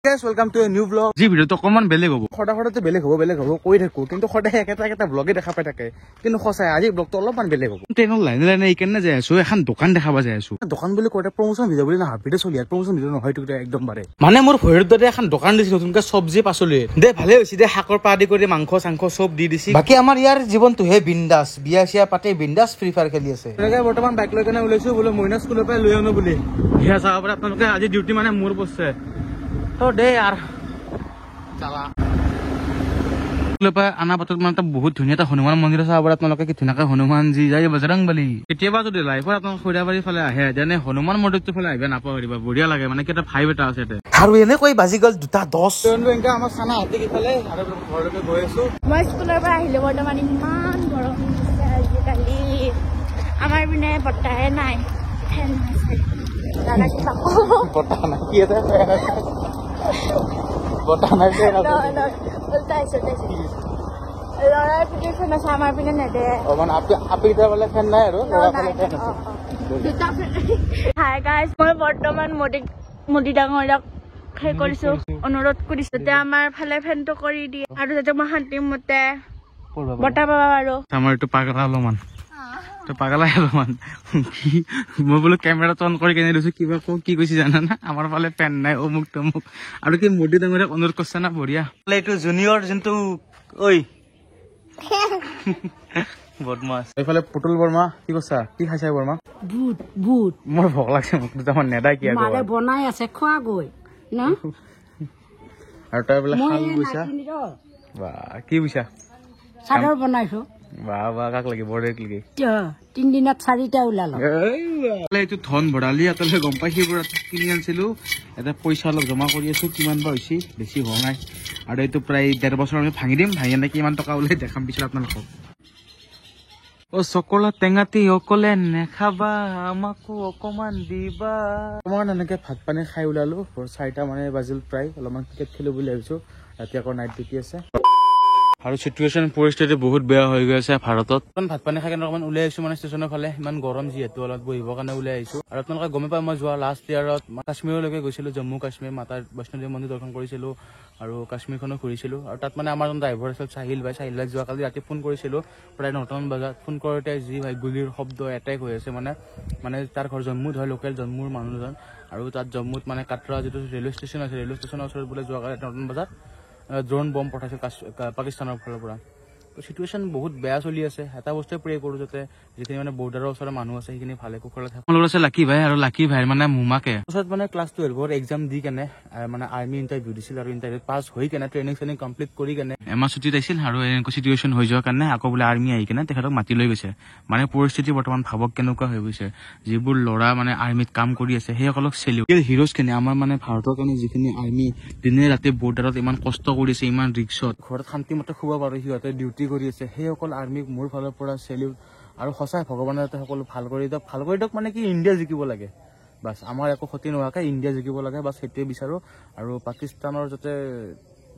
Guys, welcome to a new vlog. जी video तो common बेलेग हो खडा बेलेग हो কৈ থাকো কিন্তু সদায় একেটা ব্লগে দেখা পাই থাকে কিন্তু সঁচাই আজি ব্লগটো অলপমান বেলেগ হ'ব ট্ৰেইনৰ লাইনে এইকাৰণে যাই আছো এখন দোকান দেখাবা যাই আছো দোকান বুলি কওঁতে প্ৰমোচন ভিডিঅ' বুলি নহয় ভিডিঅ' চলি আছে প্ৰমোচন ভিডিঅ' নহয় এইটো একদম বাৰে মানে মোৰ ভৰিৰ দৰে এখন দোকান দিছিল নতুনকৈ চব্জি পাচলি দে ভালে হৈছে দে শাকৰ পৰা আদি কৰি মাংস চাংস চব দি দিছি বাকি আমাৰ ইয়াৰ জীৱনটো হে বিন্দাস বিয়া চিয়া পাতে বিন্দাস ফ্ৰী ফায়াৰ খেলি আছে এনেকৈ বৰ্তমান বাইক লৈ কেনে ওলাইছো বোলে মইনা স্কুলৰ পৰা লৈ আনো বুলি সেয়া চাব পাৰে আপোনালোকে আজি ডিউটি মানে মোৰ বসছে তো দে আৰু চালা আনা পাতত মানে বহুত ধুনীয়া এটা হনুমান মন্দিৰ আছে আৰু আপোনালোকে কি ধুনীয়াকৈ হনুমানজী যায় বজৰংবলী কেতিয়াবা যদি লাইফত আপোনালোক খৈৰাবাৰী ফালে আহে যেনে হনুমান মন্দিৰটো ফালে আহিব নাপাহৰিবা বঢ়িয়া লাগে মানে এটা ভাইব এটা আছে আৰু এনেকৈ বাজি গ'ল 2:10 এনেকৈ আমাৰ চানা হাতি কিফালে আৰু ঘৰলৈকে গৈ আছো মই স্কুলৰ পৰা আহিলে বৰ্তমান ইমান গৰম দিছে আজিকালি আমাৰ পিনে বতাহে নাই ফেন আছে দাদা কিবা বতাহ নাই কি আছে বতাহ নাই লৰাই পিনে ফেন আছে আমাৰ পিনে নেদে মানে আপি বোলে ফেন নাই আৰু হাই গাইজ মই বৰ্তমান মোদী ডাঙৰীয়াক সেই কৰিছো অনুৰোধ কৰিছো যাতে আমাৰ ফালে ফেনটো কৰি দিয়ে আৰু যাতে মই শান্তিমতে বতাহ পাবা আৰু আমাৰ এইটো পাগলা অলপমান তো পাগলাই অলপমান মই বোলো কেমেৰাটো অন কৰি কেনে দিছো কিবা কি কৈছে জানা না আমাৰ ফালে পেন নাই অমুক তমুক আৰু কি মোদী ডাঙৰীয়াক অনুৰোধ কৰিছে না বঢ়িয়া এইটো জুনিয়ৰ যোনটো ঐ বদমাছ এইফালে পুতুল বৰ্মা কি কৈছা কি খাইছা বৰ্মা বুট মোৰ ভোক লাগছে মোক দুটামান নেদাই কি আৰু মাৰে বনাই আছে খোৱা গৈ না আৰু তাই বোলে খাল গৈছা বা কি বুইছা চাদৰ বনাইছো বা কাক লাগি বৰ্ডাৰ লাগি 3 দিনত 4টা ওলালো এইটো ধন ভৰালি এটালে গম পাই সেইবোৰ কিনি আনিছিলো এটা পইচা অলপ জমা কৰি আছো কিমান বা হৈছে বেছি হোৱা নাই আৰু এইটো প্ৰায় 1.5 বছৰ আমি ভাঙি দিম ভাঙি আনি কিমান টকা ওলাই দেখাম পিছত আপোনালোকক ও চকলা টেঙাতি অকলে নেখাবা আমাকো অকমান দিবা অকমান এনেকে ভাত পানী খাই ওলালো 4টা মানে বাজিল প্ৰায় অলপমান ক্ৰিকেট খেলো বুলি ভাবিছো ৰাতি আকৌ নাইট ডিউটি আছে আৰু সিচুৱেশ্যন পৰিস্থিতি বহুত বেয়া হৈ গৈছে ভাৰতত ভাত পানী খাই অকমান ওলাই আহিছো মানে ষ্টেচনৰ ফালে ইমান গৰম যিহেতু অলপ বহিবৰ কাৰণে ওলাই আহিছো আৰু আপোনালোকে গমে পাই মই যোৱা লাষ্ট ইয়াৰত কাশ্মীৰলৈকে গৈছিলো জম্মু কাশ্মীৰ মাতা বৈষ্ণৱদেৱী মন্দিৰ দৰ্শন কৰিছিলো আৰু কাশ্মীৰখনো ঘূৰিছিলো আৰু তাত মানে আমাৰ ড্ৰাইভাৰ আছিল চাহিল ভাই যোৱাকালি ৰাতি ফোন কৰিছিলো প্ৰায় 9টামান বজাত ফোন কৰোঁতে যি ভাই গুলিৰ শব্দ এটেক হৈ আছে মানে তাৰ ঘৰ জম্মুত হয় লোকেল জম্মুৰ মানুহজন আৰু তাত জম্মুত মানে কাটৰা যিটো ৰেলৱে ষ্টেচন আছে ৰেলৱে ষ্টেচনৰ ওচৰত বোলে যোৱাকালি 9টামান বজাত ড্ৰোন বম্ব পঠাইছে পাকিস্তানৰ ফালৰ পৰা তো সিচুৱেশ্যন বহুত বেয়া চলি আছে এটা বস্তুৱে প্ৰে কৰোঁ যাতে যিখিনি মানে বৰ্ডাৰৰ ওচৰৰ মানুহ আছে সেইখিনি ভালে কুশলে থাকে মোৰ আছে লাকি ভাই আৰু লাকি ভাইৰ মানে মোমাকে পিছত মানে ক্লাছ 12ৰ এক্সাম দি কেনে মানে আৰ্মি ইণ্টাৰভিউ দিছিল আৰু ইণ্টাৰভিউ পাছ হৈ কেনে ট্ৰেইনিং কমপ্লিট কৰি কেনে এমাহ ছুটীত আহিছিল আৰু এনেকুৱা চিটুৱেশ্যন হৈ যোৱাৰ কাৰণে আকৌ বোলে আৰ্মি আহি কেনে তেখেতক মাতি লৈ গৈছে মানে পৰিস্থিতি বৰ্তমান ভাবক কেনেকুৱা হৈ গৈছে যিবোৰ ল'ৰা মানে আৰ্মিত কাম কৰি আছে সেইসকলক চেলিউট হিৰোজখিনি আমাৰ মানে ভাৰতৰ কাৰণে যিখিনি আৰ্মি দিনে ৰাতি বৰ্ডাৰত ইমান কষ্ট কৰিছে ইমান ৰিক্সত ঘৰত শান্তিমতে শুব পাৰে সিহঁতে ডিউটি কৰি আছে সেইসকল আৰ্মিক মোৰ ফালৰ পৰা চেলিউট আৰু সঁচাই ভগৱানে যাতে সকলো ভাল কৰি দিয়ক মানে কি ইণ্ডিয়া জিকিব লাগে বাছ আমাৰ একো ক্ষতি নোহোৱাকৈ ইণ্ডিয়া জিকিব লাগে বাছ সেইটোৱে বিচাৰোঁ আৰু পাকিস্তানৰ যাতে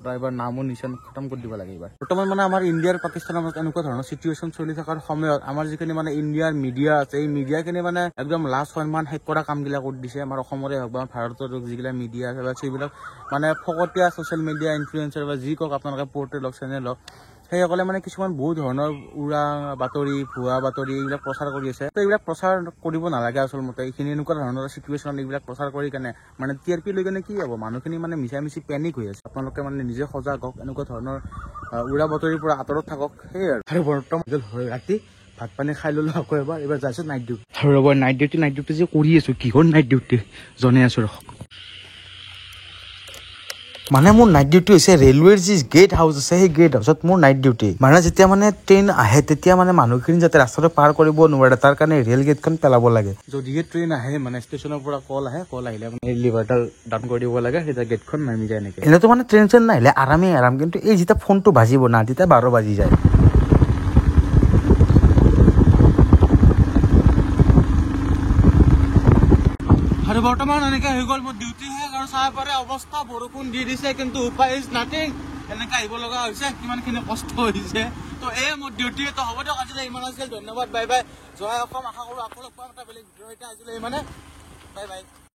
ড্ৰাইভাৰ নামো নিচান খতম কৰি দিব লাগে এইবাৰ বৰ্তমান মানে আমাৰ ইণ্ডিয়াৰ পাকিস্তানৰ মাজত এনেকুৱা ধৰণৰ চিটুৱেশ্যন চলি থকাৰ সময়ত আমাৰ যিখিনি মানে ইণ্ডিয়াৰ মিডিয়া আছে এই মিডিয়াখিনি মানে একদম লাজ সন্মান শেষ কৰা কামবিলাক কৰি দিছে আমাৰ অসমৰে হওক বা ভাৰতৰ যিবিলাক মিডিয়া আছে বা সেইবিলাক মানে ফকতীয়া ছ'চিয়েল মিডিয়া ইনফ্লুৱেঞ্চাৰ বা যি কওক আপোনালোকে পৰ্টেল হওক চেনেল হওক সেইসকলে মানে কিছুমান বহুত ধৰণৰ উৰা বাতৰি ভুৱা বাতৰি এইবিলাক প্ৰচাৰ কৰি আছে তো এইবিলাক প্ৰচাৰ কৰিব নালাগে আচলতে এইখিনি এনেকুৱা ধৰণৰ চিটুৱেশ্যন এইবিলাক প্ৰচাৰ কৰি কেনে মানে TRP লৈ কেনে কি হ'ব মানুহখিনি মানে মিছামিছি পেনিক হৈ আছে আপোনালোকে মানে নিজে সজাগ হওক এনেকুৱা ধৰণৰ উৰা বাতৰিৰ পৰা আঁতৰত থাকক সেয়ে আৰু বৰ্তমান ৰাতি ভাত পানী খাই ল'লো আকৌ এবাৰ যাইছোঁ নাইট ডিউটি আৰু ৰ'ব নাইট ডিউটি যে কৰি আছো কিহৰ নাইট ডিউটি জনাই আছো ৰখ মানে মোৰ নাইট ডিউটি হৈছে ৰেলৱেৰ যি গেট হাউচ আছে সেই গেট হাউচত মোৰ নাইট ডিউটি মানে যেতিয়া মানে ট্ৰেইন আহে তেতিয়া মানে মানুহখিনি যাতে ৰাস্তাটো পাৰ কৰিব নোৱাৰে তাৰ কাৰণে ৰেল গেটখন পেলাব লাগে যদিহে ট্ৰেইন আহে মানে ষ্টেচনৰ পৰা কল আহিলে মানে লিভাৰডাল ডাউন কৰি দিব লাগে তেতিয়া গেটখন নামি যায় এনেকৈ এনেতো মানে ট্ৰেইন চেইন নাহিলে আৰাম কিন্তু এই যেতিয়া ফোনটো বাজিব না তেতিয়া 12 বাজি যায় আৰু বৰ্তমান এনেকৈ হৈ গ'ল মোৰ ডিউটি শেষ আৰু চাই পাৰে অৱস্থা বৰষুণ দি দিছে কিন্তু উপায় ইজ নাথিং এনেকৈ আহিব লগা হৈছে কিমানখিনি কষ্ট হৈছে তো এই মোৰ ডিউটি তো হ'ব দিয়ক আজিলৈ ইমান আছিল ধন্যবাদ বাই বাই জয় অসম আশা কৰোঁ আকৌ লগ পাম এটা বেলেগ ভিডিঅ' এটা আজিলৈ ইমানে বাই বাই